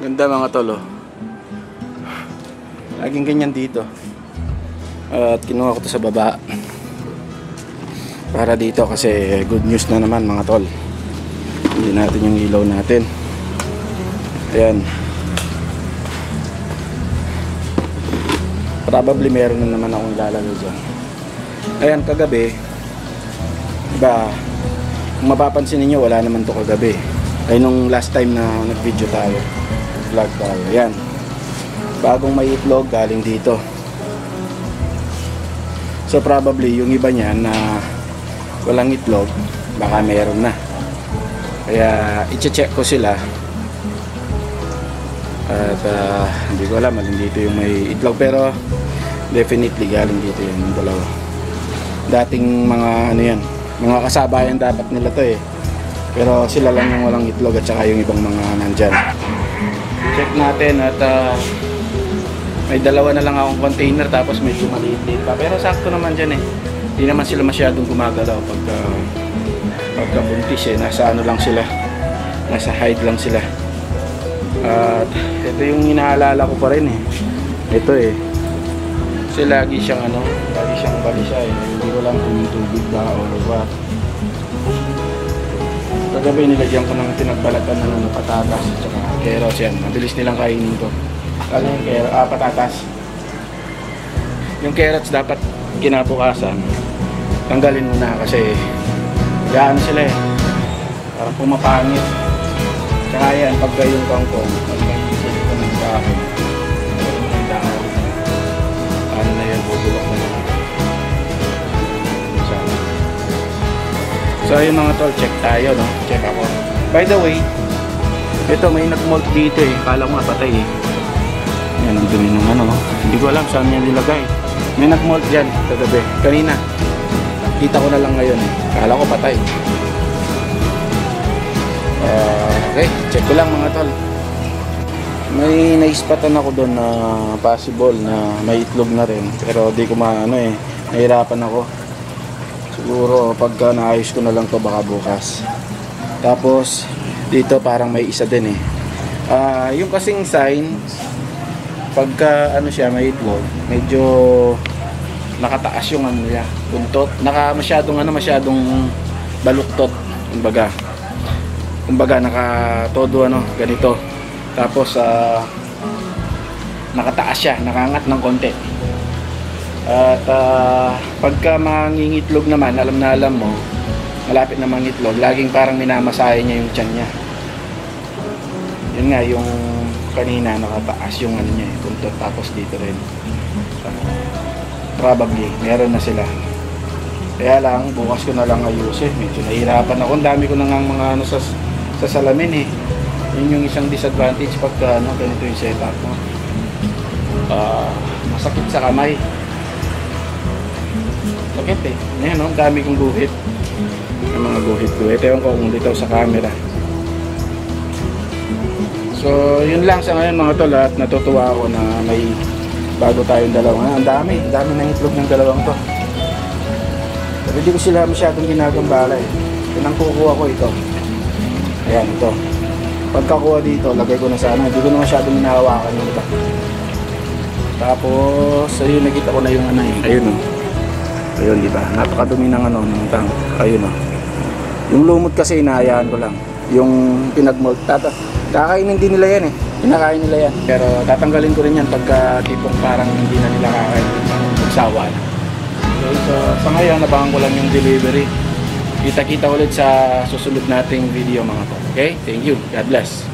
Ganda mga tol, oh. Laging ganyan dito. At kinuha ko to sa baba para dito kasi good news na naman mga tol. Hindi natin yung ilaw natin. Ayan. Probably meron na naman akong ilalagay dyan. Ayan, kagabi diba, kung mapapansin niyo wala naman to kagabi. Ay nung last time na nag-video tayo, vlog tayo. Ayan, bagong may itlog galing dito. So probably yung iba niyan na walang itlog, baka meron na. Kaya i-check ko sila. At hindi ko alam alin dito yung may itlog, pero definitely galing dito yung dalawa. Dating mga ano yan, mga kasabayan dapat nila to eh. Pero sila lang yung walang itlog at saka yung ibang mga nandyan. Check natin at may dalawa na lang akong container tapos medyo maliit pa. Pero sakto naman dyan eh. Hindi naman sila masyadong gumagalaw pagka buntis eh. Nasa ano lang sila. Nasa hide lang sila. At ito yung inaalala ko pa rin eh. Ito eh. Kasi lagi siyang ano, lagi siyang balisa eh. Hindi ko lang kung yung tubig ba o what. Kagabi nilagyan ko ng pinagbalatan ng patatas at saka carrots yan. Mabilis nilang kainin to. Kala yung patatas. Yung carrots dapat kinabukasan. Tanggalin muna kasi gaan sila eh. Parang pumapangit. Tsaka yan, pagka yung kangkong, pagka yung sila ko ng dahon. Ano na yan, bubulok na lang. So yung mga tol, check tayo, no? Check ako. By the way, ito may nag-molt dito eh. Kala ko nga patay eh. Yan ang dumi ng ano. Hindi ko alam saan niya nilagay. May nag-molt dyan kagabi. Kanina. Kita ko na lang ngayon eh. Kala ko patay. Okay, check ko lang mga tol. May naispatan ako doon na possible na may itlog na rin. Pero di ko maano eh. Nahirapan ako. Siguro pagka naayos ko na lang to baka bukas. Tapos dito parang may isa din eh. Yung kasing sign pagka ano siya may itlog, medyo nakataas yung ano niya, buntot. Masyadong baluktot. Kumbaga nakatodo ano, ganito. Tapos nakataas siya, nakangat ng konti. At pagka mangingitlog naman, alam mo, malapit na mangitlog, laging parang minamasaya niya yung tiyan niya. Yun nga, yung kanina nakataas yung ano niya, buntot, tapos dito rin. Probably, meron na sila. Kaya lang, bukas ko na lang ayusin. Medyo nahihirapan ako. Ang dami ko na nga mga ano sa salamin eh. Yun yung isang disadvantage pagka ano, ganito yung setup mo. Masakit sa kamay. Sakit eh. Ngayon, no? Ang dami kong guhit. Yung mga guhit ko. Ito yung kung dito sa camera. So, yun lang sa ngayon mga tol. At natutuwa ako na may bago tayong dalawa. Ang dami ng itlog ng dalawang to. Pero hindi ko sila masyadong ginagambala eh. Pinangkukuha ko ito. Ayan, ito. Pagkakuha dito, lagay ko na sana. Hindi ko na masyadong hinahawakan yung iba. Tapos, ayun, nakita ko na yung ano eh. Ayun oh. Ayun, diba? Napakadumi ng ano, ng tank. Ayun oh. Yung lumot kasi inahayaan ko lang. Yung pinag-molt. Kakainin din nila yan eh. Kinakain nila yan. Pero tatanggalin ko rin yan pagka tipong parang hindi na nila kakain. Magsawa na. So, sa ngayon, nabangan ko lang yung delivery. Kita-kita ulit sa susunod nating video mga to. Okay? Thank you. God bless.